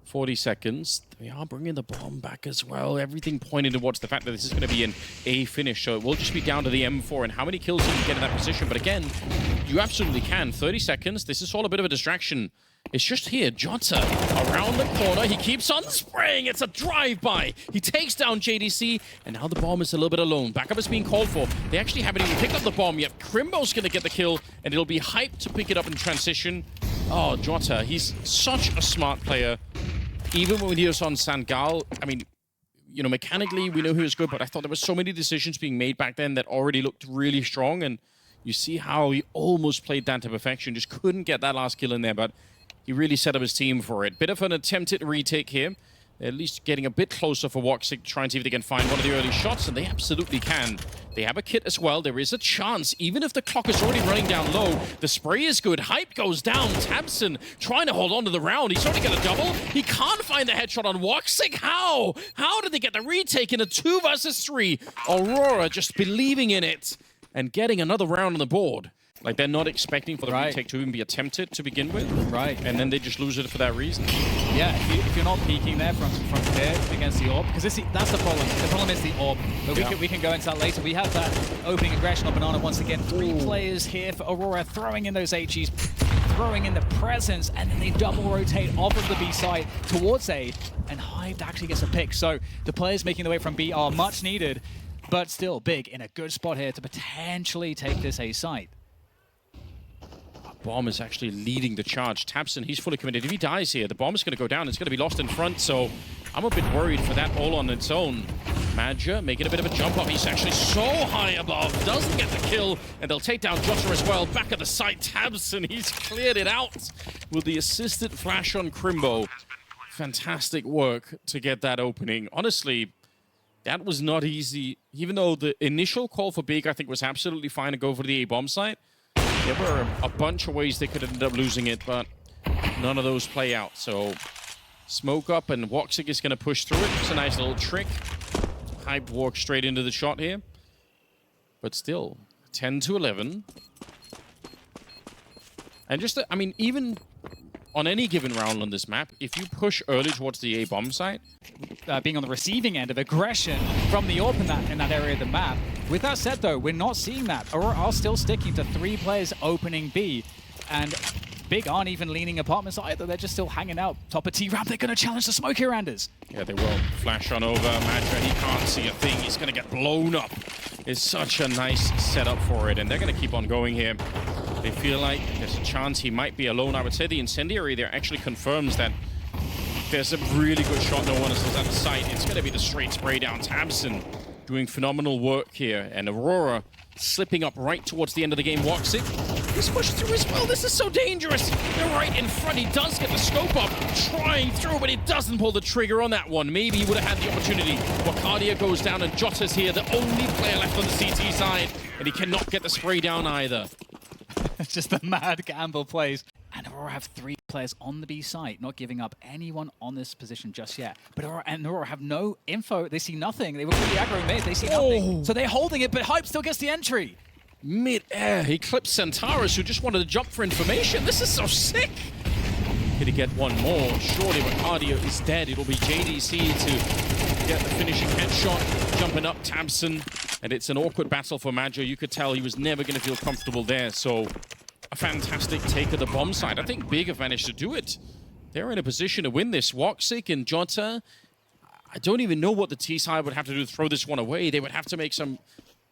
40 seconds. They are bringing the bomb back as well. Everything pointing towards the fact that this is going to be an A finish, so it will just be down to the M4 and how many kills you can get in that position. But again, you absolutely can. 30 seconds. This is all a bit of a distraction. It's just here, Jota around the corner. He keeps on spraying. It's a drive-by. He takes down JDC, and now the bomb is a little bit alone. Backup is being called for. They actually haven't even picked up the bomb yet. Crimbo's going to get the kill, and it'll be hyped to pick it up in transition. Oh, Jota, he's such a smart player. Even when he was on Sangal, I mean, you know, mechanically, we know he was good, but I thought there were so many decisions being made back then that already looked really strong, and you see how he almost played that to perfection. Just couldn't get that last kill in there, but he really set up his team for it. Bit of an attempted retake here. At least getting a bit closer for Woxic, trying to see if they can find one of the early shots, and they absolutely can. They have a kit as well. There is a chance, even if the clock is already running down low. The spray is good. Hype goes down. Tabson trying to hold on to the round. He's already got a double. He can't find the headshot on Woxic. How? How did they get the retake in a 2 versus 3? Aurora just believing in it and getting another round on the board. Like, they're not expecting for the retake to even be attempted to begin with. Right. And then they just lose it for that reason. Yeah, if you're not peeking there from here against the AWP, because that's the problem. The problem is the AWP. But we can go into that later. We have that opening aggression on Banana once again. 3 players here for Aurora, throwing in those HEs, throwing in the presence, and then they double rotate off of the B side towards A, and Hyde actually gets a pick. So the players making the way from B are much needed, but still big in a good spot here to potentially take this A site. Bomb is actually leading the charge. Tabson, he's fully committed. If he dies here, the bomb is going to go down. It's going to be lost in front, so I'm a bit worried for that all on its own. Madja making a bit of a jump up. He's actually so high above. Doesn't get the kill, and they'll take down Jota as well. Back at the site, Tabson, he's cleared it out with the assisted flash on Crimbo. Fantastic work to get that opening. Honestly, that was not easy. Even though the initial call for Big, I think, was absolutely fine to go for the A-bomb site. There were a bunch of ways they could end up losing it, but none of those play out. So smoke up, and Woxic is going to push through it. It's a nice little trick. Hype walks straight into the shot here. But still, 10-11. And just, I mean, even on any given round on this map, if you push early towards the A-bomb site, being on the receiving end of aggression from the AWP in that area of the map. With that said, though, we're not seeing that. Aurora are still sticking to 3 players opening B, and Big aren't even leaning apartments either. They're just still hanging out top of T-Ramp. They're going to challenge the smoke here, Anders. Yeah, they will. Flash on over. Madra, he can't see a thing. He's going to get blown up. It's such a nice setup for it, and they're going to keep on going here. They feel like there's a chance he might be alone. I would say the incendiary there actually confirms that there's a really good shot. No one is at the site. It's going to be the straight spray down. Tabson doing phenomenal work here, and Aurora slipping up right towards the end of the game. Woxic, he's pushed through as well. This is so dangerous. They're right in front. He does get the scope up, trying through, but he doesn't pull the trigger on that one. Maybe he would have had the opportunity. Wakadia goes down, and Jota's here, the only player left on the CT side, and he cannot get the spray down either. It's just the mad gamble plays. And Aurora have 3 players on the B site, not giving up anyone on this position just yet. But Aurora have no info. They see nothing. They were pretty aggro mid. They see nothing. So they're holding it, but Hype still gets the entry. Mid-air, he clips Centaurus, who just wanted to jump for information. This is so sick. Gonna get one more. Surely Wakadia is dead. It'll be JDC to get the finishing headshot. Jumping up Tabson. And it's an awkward battle for Madjo. You could tell he was never going to feel comfortable there. So a fantastic take of the bomb side. I think Big have managed to do it. They're in a position to win this. Woxic and Jota, I don't even know what the T side would have to do to throw this one away. They would have to make some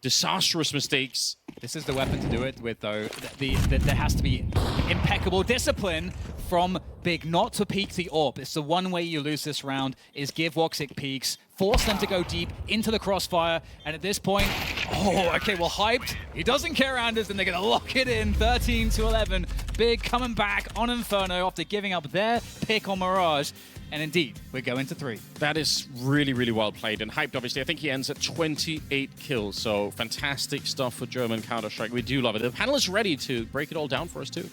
disastrous mistakes. This is the weapon to do it with, though. There has to be impeccable discipline from Big not to peek the AWP. It's the one way you lose this round, is give Woxic peeks, force them to go deep into the crossfire, and at this point, oh, okay, well, Hyped, he doesn't care, Anders, and they're going to lock it in, 13-11. Big coming back on Inferno after giving up their pick on Mirage. And indeed, we're going to 3. That is really, really well played. And Hyped, obviously, I think he ends at 28 kills. So fantastic stuff for German Counter-Strike. We do love it. The panel is ready to break it all down for us, too.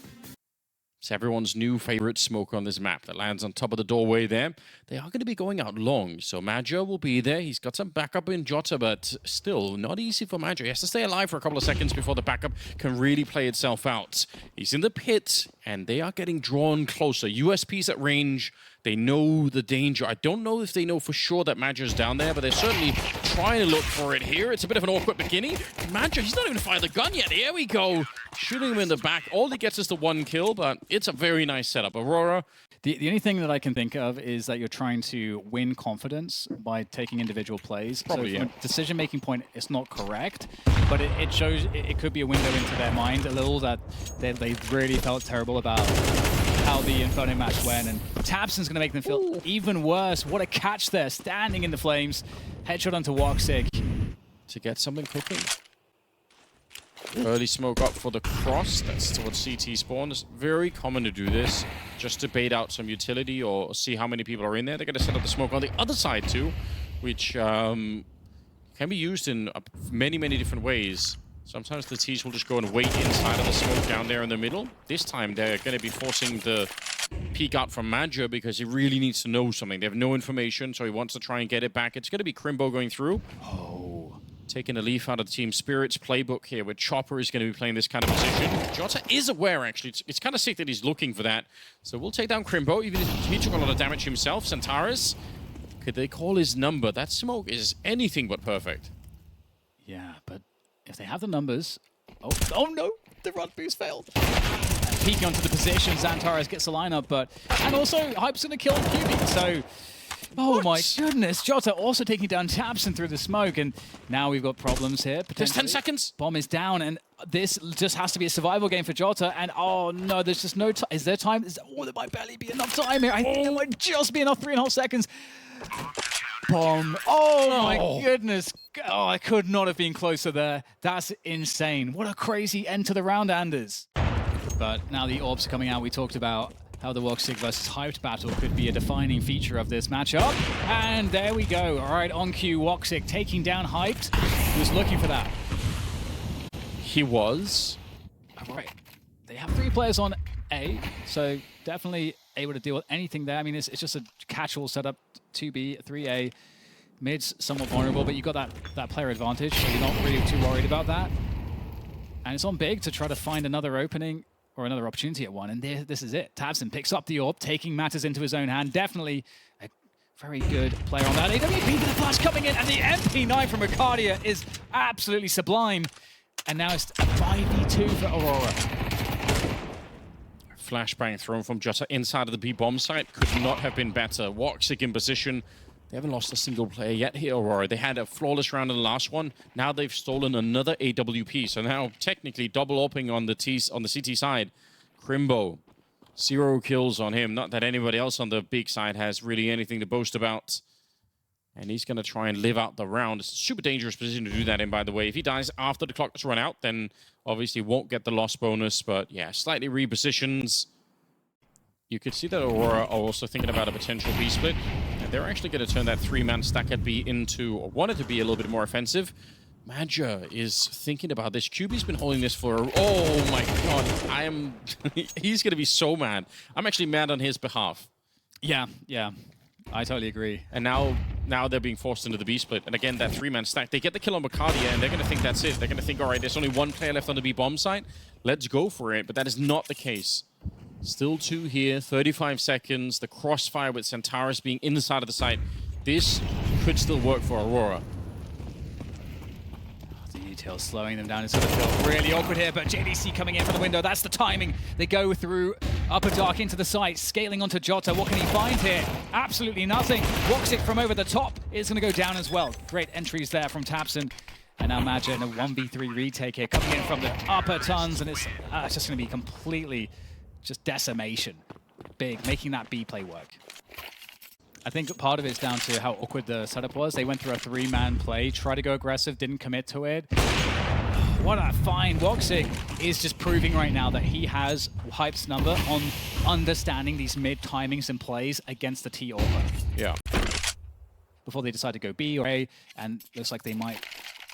It's everyone's new favorite smoke on this map that lands on top of the doorway there. They are going to be going out long, so Madjo will be there. He's got some backup in Jota, but still not easy for Madjo. He has to stay alive for a couple of seconds before the backup can really play itself out. He's in the pit, and they are getting drawn closer. USP's at range. They know the danger. I don't know if they know for sure that Madger's down there, but they're certainly trying to look for it here. It's a bit of an awkward beginning. Madger, he's not even fired the gun yet. Here we go. Shooting him in the back. All he gets is the 1 kill, but it's a very nice setup. Aurora. The only thing that I can think of is that you're trying to win confidence by taking individual plays. Probably, so from a decision-making point, it's not correct, but it shows it could be a window into their mind a little that they really felt terrible about how the Inferno match went, and tabseN's going to make them feel even worse. What a catch there, standing in the flames. Headshot onto Woxic. To get something cooking. Early smoke up for the cross. That's towards CT spawn. It's very common to do this, just to bait out some utility or see how many people are in there. They're going to set up the smoke on the other side too, which can be used in many, many different ways. Sometimes the T's will just go and wait inside of the smoke down there in the middle. This time they're going to be forcing the peek out from Madger because he really needs to know something. They have no information, so he wants to try and get it back. It's going to be Crimbo going through. Taking a leaf out of the Team Spirit's playbook here, where Chopper is going to be playing this kind of position. Jota is aware, actually. It's kind of sick that he's looking for that. So we'll take down Crimbo, even if he took a lot of damage himself. Centaurus, could they call his number? That smoke is anything but perfect. Yeah, but if they have the numbers... Oh no! The run boost failed. Peeking onto the position, Xantares gets the lineup, but... And also, Hype's going to kill QB, so... Oh my goodness, Jota also taking down tabseN through the smoke, and now we've got problems here. There's 10 seconds. Bomb is down, and this just has to be a survival game for Jota, and oh no, there's just no time. Is there time? Oh, there might barely be enough time here. I think there might just be enough, 3.5 seconds. Bomb. Oh my goodness. Oh, I could not have been closer there. That's insane. What a crazy end to the round, Anders. But now the orbs are coming out. We talked about how the Woxic versus Hyped battle could be a defining feature of this matchup. And there we go. All right, on cue, Woxic taking down Hyped. He was looking for that. He was. All right. They have 3 players on A, so definitely able to deal with anything there. I mean, it's just a catch-all setup, 2B, 3A. Mid's somewhat vulnerable, but you got that player advantage, so you're not really too worried about that. And it's on Big to try to find another opening or another opportunity at one, and this is it. tabseN picks up the orb, taking matters into his own hand. Definitely a very good player on that. AWP with the flash coming in, and the MP9 from Ricardia is absolutely sublime. And now it's a 5v2 for Aurora. Flashbang thrown from Jota inside of the B-bomb site. Could not have been better. Woxic in position. They haven't lost a single player yet here, Aurora. They had a flawless round in the last one. Now they've stolen another AWP. So now technically double opening on the CT side. Crimbo, 0 kills on him. Not that anybody else on the big side has really anything to boast about. And he's going to try and live out the round. It's a super dangerous position to do that in, by the way. If he dies after the clock has run out, then obviously won't get the loss bonus. But yeah, slightly repositions. You could see that Aurora are also thinking about a potential B split. And they're actually going to turn that 3-man stack at B into, or wanted to be a little bit more offensive. Madger is thinking about this. QB's been holding this for, oh my god. He's going to be so mad. I'm actually mad on his behalf. Yeah. I totally agree. And now they're being forced into the B split. And again, that 3-man stack. They get the kill on Bacardia, and they're going to think that's it. They're going to think, all right, there's only 1 player left on the B bomb site. Let's go for it. But that is not the case. Still 2 here, 35 seconds. The crossfire with Centaurus being inside of the site. This could still work for Aurora. The details slowing them down. It's going to feel really awkward here, but JDC coming in from the window. That's the timing. They go through upper dark into the site, scaling onto Jota. What can he find here? Absolutely nothing. Woxic from over the top is going to go down as well. Great entries there from tabseN. And now Madger in a 1v3 retake here, coming in from the upper tons, and it's just going to be completely just decimation. Big, making that B play work. I think part of it's down to how awkward the setup was. They went through a 3-man play, tried to go aggressive, didn't commit to it. What a find. Woxic is just proving right now that he has Hype's number on understanding these mid timings and plays against the T Orba. Yeah. Before they decide to go B or A, and looks like they might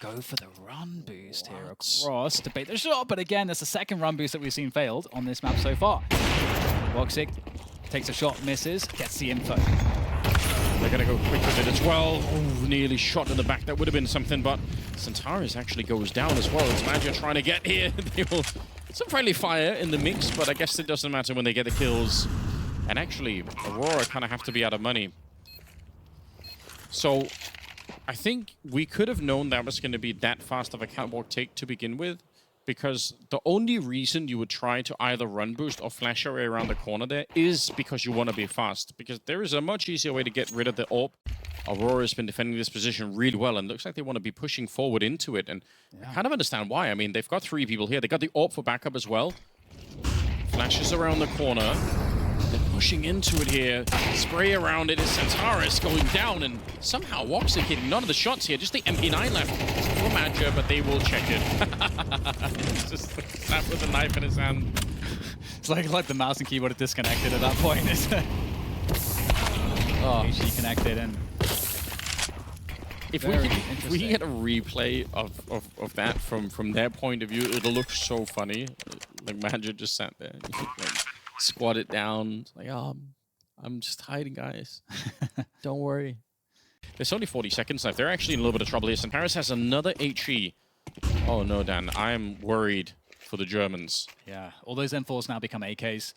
go for the run boost here across to bait the shot, but again, that's the second run boost that we've seen failed on this map so far. Woxic takes a shot, misses, gets the info. They're going to go quick with it as well. Oh, nearly shot in the back. That would have been something, but Centaurus actually goes down as well. It's Madger trying to get here. They will some friendly fire in the mix, but I guess it doesn't matter when they get the kills. And actually, Aurora kind of have to be out of money. So I think we could have known that was going to be that fast of a catwalk take to begin with, because the only reason you would try to either run boost or flash array around the corner there is because you want to be fast. Because there is a much easier way to get rid of the AWP. Aurora's been defending this position really well, and looks like they want to be pushing forward into it. And I kind of understand why. I mean, they've got 3 people here. They got the AWP for backup as well. Flashes around the corner. They're pushing into it here. Spray around it. It's Santaris going down, and somehow Woxic hitting none of the shots here. Just the MP9 left for Madja, but they will check it. It's just sat with a knife in his hand. It's like the mouse and keyboard are disconnected at that point. Oh, HG connected, and if we get a replay of that from their point of view, it'll look so funny. Like Madja just sat there, like, squat it down, like, oh, I'm just hiding, guys. Don't worry. There's only 40 seconds left. They're actually in a little bit of trouble here. And Paris has another HE. Oh no, Dan, I'm worried for the Germans. Yeah, all those M4s now become AKs.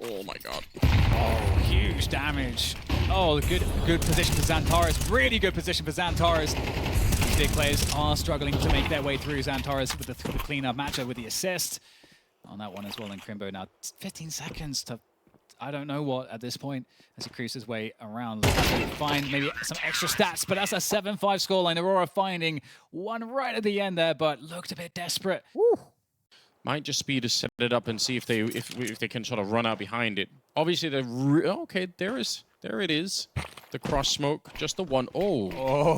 Oh my god. Oh, huge damage. Oh, good position for Xantares. Really good position for Xantares. These big players are struggling to make their way through. Xantares with the cleanup, Matcha with the assist on that one as well. And Crimbo now 15 seconds to I don't know what at this point as he creeps his way around. Looks to find maybe some extra stats, but that's a 7-5 scoreline. Aurora finding one right at the end there, but looked a bit desperate. Woo. Might just be to set it up and see if they can sort of run out behind it. Obviously, they're okay. There it is. The cross smoke, just the one. Oh.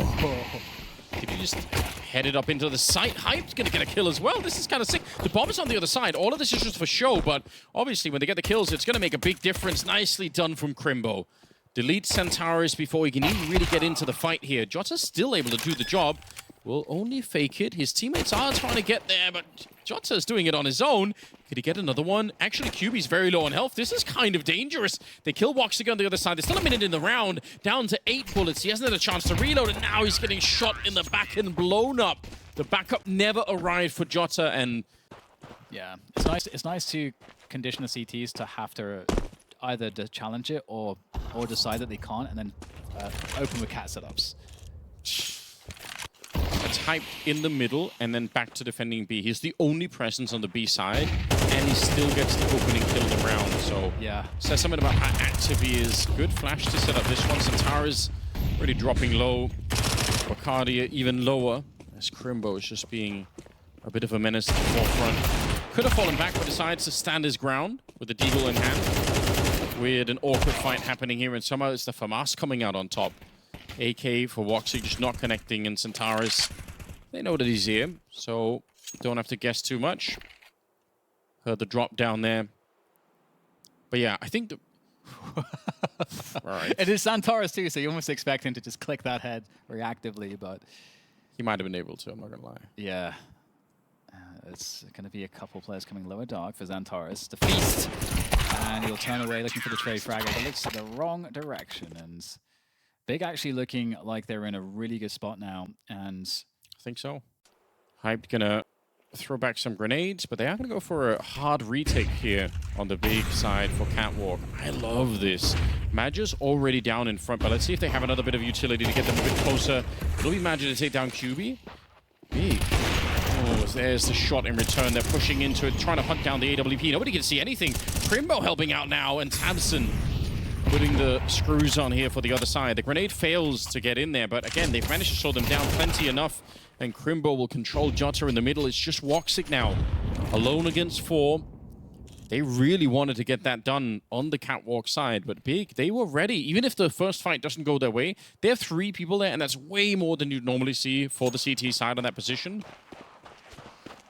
Did he just head it up into the site? Hype's gonna get a kill as well. This is kind of sick. The bomb is on the other side. All of this is just for show, but obviously when they get the kills, it's gonna make a big difference. Nicely done from Crimbo. Delete Santaris before he can even really get into the fight here. Jota's still able to do the job. Will only fake it. His teammates are trying to get there, but Jota's doing it on his own. Could he get another one? Actually, QB's very low on health. This is kind of dangerous. They kill Woxic on the other side. There's still a minute in the round. Down to 8 bullets. He hasn't had a chance to reload, and now he's getting shot in the back and blown up. The backup never arrived for Jota, and... Yeah, it's nice to condition the CTs to have to either challenge it or decide that they can't, and then open with cat setups. Typed in the middle and then back to defending B. He's the only presence on the B side, and he still gets the opening kill in the round. So yeah, says something about how active he is. Good flash to set up this one. Santara's really dropping low. Bacardi even lower, as Crimbo is just being a bit of a menace to the forefront. Could have fallen back, but decides to stand his ground with the deagle in hand. Weird and awkward fight happening here, and somehow it's the FAMAS coming out on top. AK for Woxic just not connecting, and Santaris, they know that he's here, so don't have to guess too much. Heard the drop down there. But yeah, I think the... Alright. It is Santaris too, so you almost expect him to just click that head reactively, but... He might have been able to, I'm not gonna lie. Yeah. It's going to be a couple players coming lower dark for Xantaris to feast. And he'll turn away looking for the trade frag, but looks the wrong direction, and... Big actually looking like they're in a really good spot now, and... I think so. Hype gonna throw back some grenades, but they are gonna go for a hard retake here on the big side for Catwalk. I love this. Madja's already down in front, but let's see if they have another bit of utility to get them a bit closer. It'll be Madja to take down QB. Big. Oh, there's the shot in return. They're pushing into it, trying to hunt down the AWP. Nobody can see anything. Crimbo helping out now, and Tabson putting the screws on here for the other side. The grenade fails to get in there, but again, they've managed to slow them down plenty enough, and Crimbo will control Jota in the middle. It's just Woxic now, alone against 4. They really wanted to get that done on the Catwalk side, but Big, they were ready. Even if the first fight doesn't go their way, they have 3 people there, and that's way more than you'd normally see for the CT side on that position.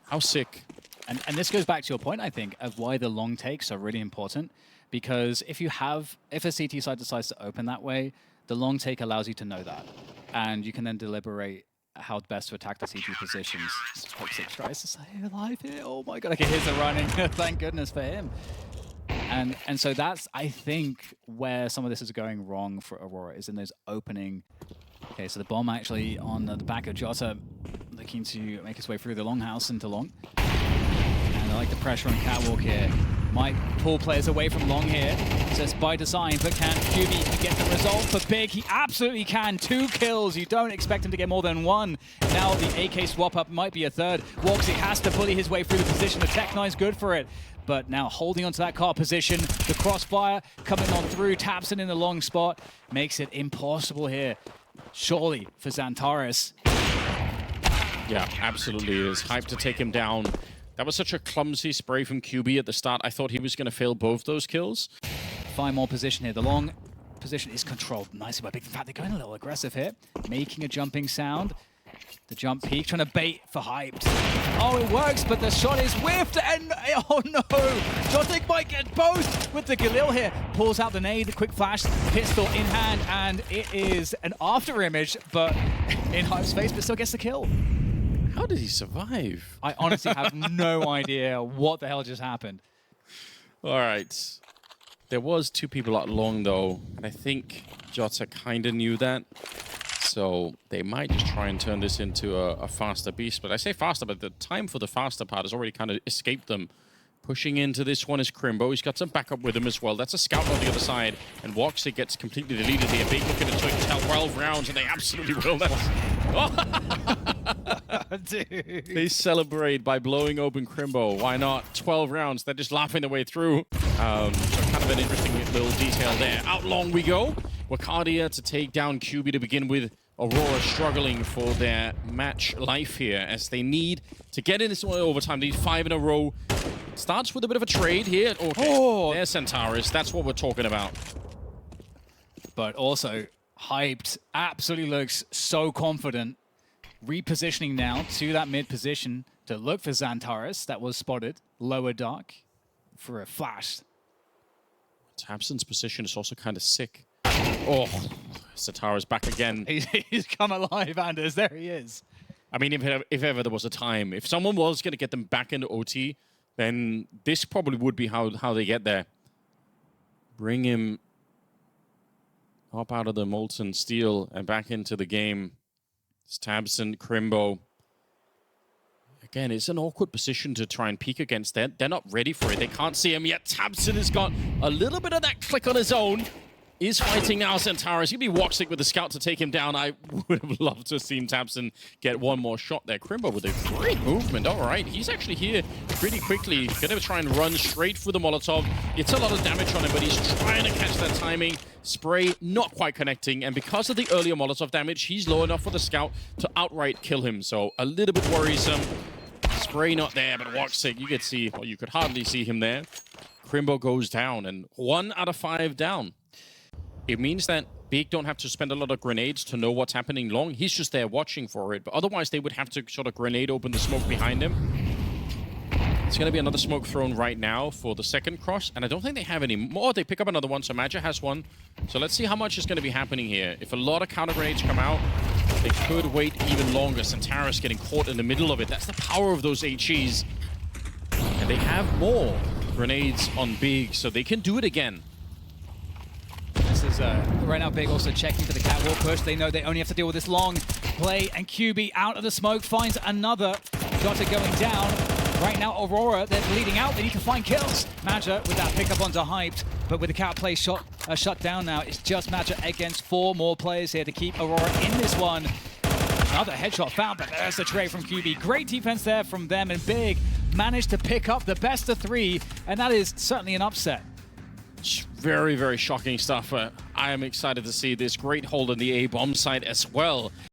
How sick. And this goes back to your point, I think, of why the long takes are really important. Because if a CT side decides to open that way, the long take allows you to know that. And you can then deliberate how best to attack the CT positions. Toxic tries to stay alive here. Oh my god, okay, here's the running. Thank goodness for him. And so that's, I think, where some of this is going wrong for Aurora, is in those opening. Okay, so the bomb actually on the back of Jota, looking to make his way through the longhouse into long. I like the pressure on Catwalk here. Might pull players away from long here. So it's by design, but can QB get the result for Big? He absolutely can. 2 kills. You don't expect him to get more than 1. Now the AK swap up might be a third. Woxy has to bully his way through the position. The Tech-9's good for it. But now holding onto that car position, the crossfire coming on through, Tabson in the long spot, makes it impossible here. Surely for Xantares. Yeah, absolutely is. Hype to take him down. That was such a clumsy spray from QB at the start. I thought he was going to fail both those kills. 5 more position here. The long position is controlled nicely by Big. In fact, they're going a little aggressive here. Making a jumping sound. The jump peak, trying to bait for Hyped. Oh, it works, but the shot is whiffed, and oh no! Jotik might get both with the Galil here. Pulls out the nade, the quick flash, pistol in hand, and it is an after image, but in Hype's face, but still gets the kill. How did he survive? I honestly have no idea what the hell just happened. All right. There was 2 people out long, though, and I think Jota kind of knew that. So they might just try and turn this into a faster beast. But I say faster, but the time for the faster part has already kind of escaped them. Pushing into this one is Crimbo. He's got some backup with him as well. That's a scout on the other side. And Woxy gets completely deleted here. Big looking to take 12 rounds, and they absolutely will. Dude. They celebrate by blowing open Crimbo. Why not? 12 rounds. They're just laughing their way through. So kind of an interesting little detail there. Out long we go. Wakardia to take down QB to begin with. Aurora struggling for their match life here as they need to get in this overtime. They need 5 in a row. Starts with a bit of a trade here. Okay, there's Xantares. That's what we're talking about. But also, Hyped absolutely looks so confident. Repositioning now to that mid position to look for Xantares. That was spotted. Lower dark for a flash. Tabson's position is also kind of sick. Oh, Xantares back again. He's come alive, Anders. There he is. I mean, if ever there was a time, if someone was going to get them back into OT, then this probably would be how they get there. Bring him up out of the molten steel and back into the game. It's Tabson, Crimbo. Again, it's an awkward position to try and peek against. They're not ready for it. They can't see him yet. Tabson has got a little bit of that click on his own. Is fighting now Xantares. He'll be Woxic with the scout to take him down. I would have loved to have seen Tabson get one more shot there. Crimbo with a great movement. All right, he's actually here pretty quickly. Gonna try and run straight for the Molotov. It's a lot of damage on him, but he's trying to catch that timing. Spray not quite connecting, and because of the earlier Molotov damage, he's low enough for the scout to outright kill him. So a little bit worrisome. Spray not there, but Woxic, you could see, well, you could hardly see him there. Crimbo goes down, and 1 out of 5 down. It means that Big don't have to spend a lot of grenades to know what's happening long. He's just there watching for it. But otherwise, they would have to sort of grenade open the smoke behind him. It's going to be another smoke thrown right now for the second cross. And I don't think they have any more. They pick up another one. So Maja has one. So let's see how much is going to be happening here. If a lot of counter grenades come out, they could wait even longer. Xantares getting caught in the middle of it. That's the power of those HEs. And they have more grenades on Big, so they can do it again. This is right now Big also checking for the catwalk push. They know they only have to deal with this long play, and QB out of the smoke finds another. Jota going down. Right now Aurora, they're bleeding out. They need to find kills. Maja with that pickup onto Hyped, but with the cat play shut down now, it's just Maja against 4 more players here to keep Aurora in this one. Another headshot found, but there's the trade from QB. Great defense there from them, and Big managed to pick up the best of 3, and that is certainly an upset. Very, very shocking stuff. I am excited to see this great hold on the A-bomb side as well.